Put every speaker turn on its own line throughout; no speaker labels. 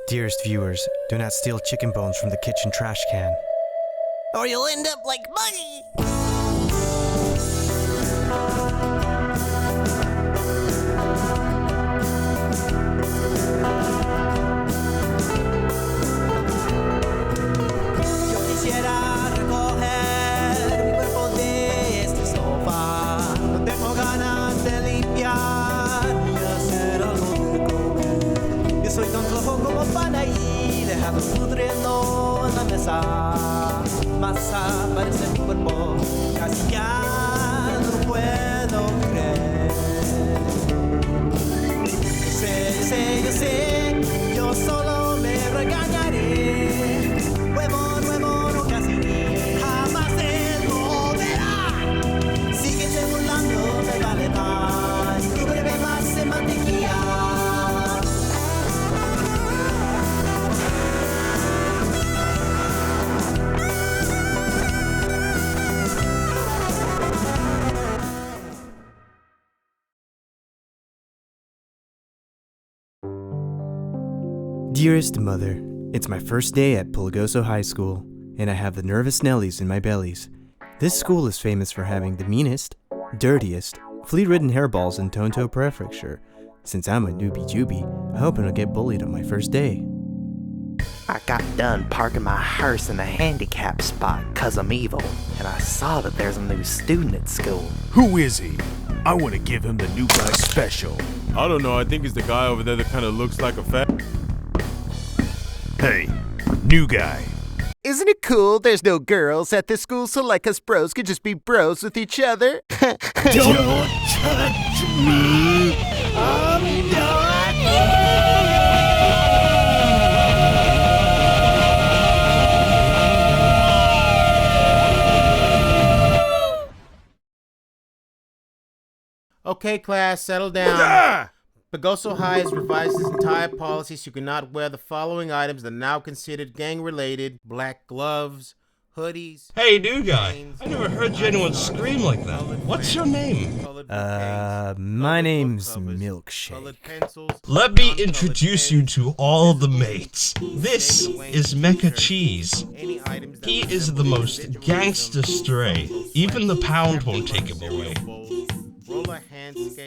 Dearest viewers, do not steal chicken bones from the kitchen trash can, or you'll end up like Muggy!
Yo quisiera recoger mi cuerpo de este sofá. No tengo ganas de limpiar ni hacer algo de comer. Yo soy tan flojo como para ir dejando pudriendo en la mesa. Masa parece mi cuerpo, casi ya no lo puedo creer. Yo sé, yo solo me regañaré. Nuevo, no casi jamás se moverá. Síguete burlando, me vale más. Tu breve más en mantequilla.
Dearest Mother, it's my first day at Pulgoso High School, and I have the nervous Nellies in my bellies. This school is famous for having the meanest, dirtiest, flea-ridden hairballs in Tonto Prefecture. Since I'm a newbie-jubie, I hope I don't get bullied on my first day.
I got done parking my hearse in the handicap spot 'cause I'm evil, and I saw that there's a new student at school.
Who is he? I want to give him the new guy special.
I don't know, I think it's the guy over there that kind of looks like a fat...
Hey, new guy.
Isn't it cool there's no girls at this school, so like us bros could just be bros with each other?
Don't touch me! I'm not...
Okay, class, settle down. Pulgoso High has revised its entire policy so you cannot wear the following items that are now considered gang-related: black gloves, hoodies...
Hey, new guy. I never heard anyone scream like that. What's your name?
My name's Milkshake.
Let me introduce you to all the mates. This is Mecha Cheese. He is the most gangster stray. Even the pound won't take him away.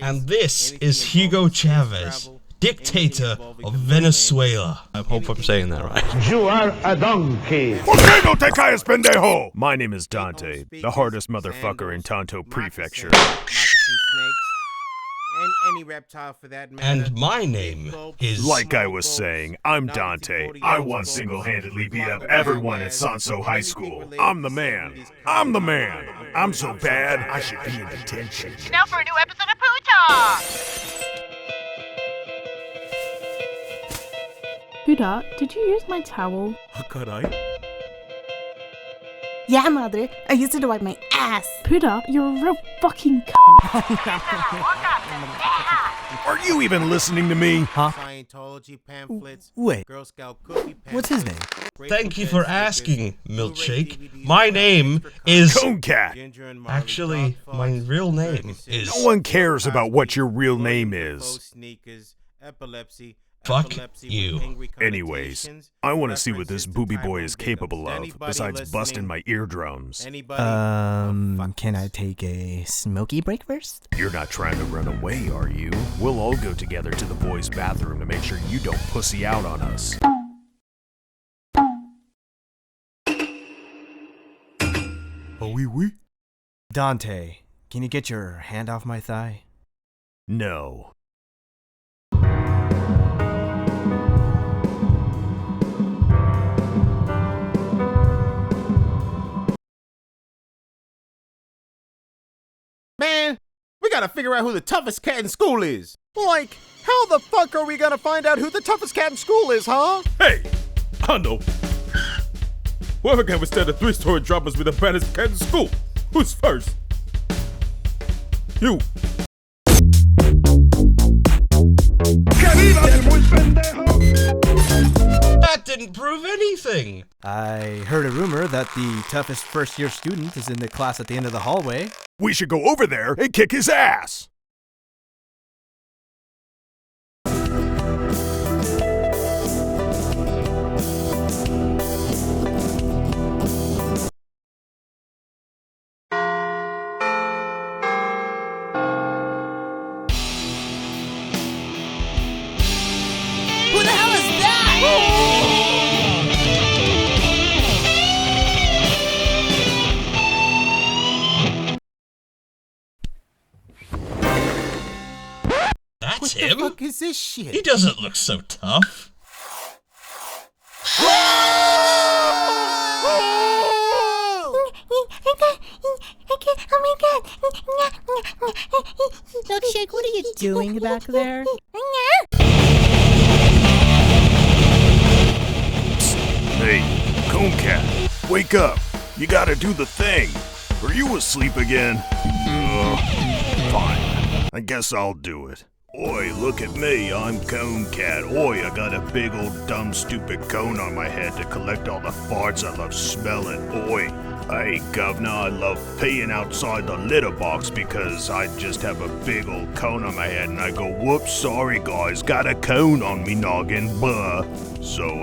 And this is Hugo Chavez, dictator of Venezuela. I hope I'm saying that right.
You are a donkey.
Okay, no te calles, pendejo! My name is Dante, the hardest motherfucker in Tonto Prefecture.
And any reptile for that matter.
And my name is...
Like I was saying, I'm Dante. I once single-handedly beat up everyone at Sanso High School. I'm the man. I'm the man. I'm so bad, I should be in detention.
Now for a new episode of Poo Talk!
Huda, did you use my towel?
Caray.
Yeah, madre. I used it to wipe my ass.
Huda, you're a real fucking cunt.
Are you even listening to me?
Huh?
Scientology pamphlets,
Wait,
Girl Scout cookie pamphlets.
what's his name?
Thank you for asking, Milkshake. My name is...
Cone Cat.
Actually, my real name is...
No one cares about what your real name is.
Fuck you.
Anyways, I want to see what this booby boy is capable of, besides busting my eardrums.
Can I take a smoky break first?
You're not trying to run away, are you? We'll all go together to the boys' bathroom to make sure you don't pussy out on us. Oh, oui.
Dante, can you get your hand off my thigh?
No.
Man, we gotta figure out who the toughest cat in school is.
Like, how the fuck are we gonna find out who the toughest cat in school is, huh?
Hey! I know. Whoever can withstand the 3-story droppers with the baddest cat in school? Who's first? You.
That didn't prove anything.
I heard a rumor that the toughest first-year student is in the class at the end of the hallway.
We should go over there and kick his ass!
Who the hell is
That's
What
him?
the fuck is this shit?
He doesn't look so tough.
Milkshake, what are you doing back there?
Hey, Coon Cat, wake up. You gotta do the thing. Are you asleep again? Fine. I guess I'll do it. Oi, look at me, I'm Cone Cat. Oi, I got a big old dumb stupid cone on my head to collect all the farts I love smelling. Oi, hey governor, I love peeing outside the litter box because I just have a big old cone on my head and I go, whoops, sorry guys, got a cone on me noggin, buh. So,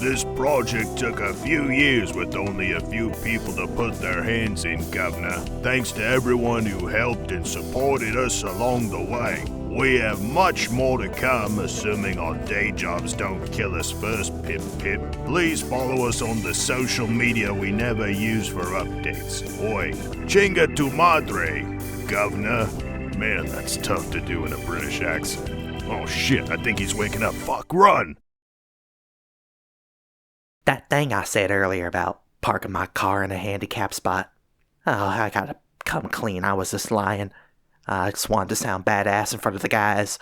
this project took a few years with only a few people to put their hands in, governor. Thanks to everyone who helped and supported us along the way. We have much more to come, assuming our day jobs don't kill us first, pip pip. Please follow us on the social media we never use for updates. Oi, chinga tu madre, governor. Man, that's tough to do in a British accent. Oh shit, I think he's waking up. Fuck, run!
That thing I said earlier about parking my car in a handicap spot. Oh, I gotta come clean. I was just lying. I just wanted to sound badass in front of the guys.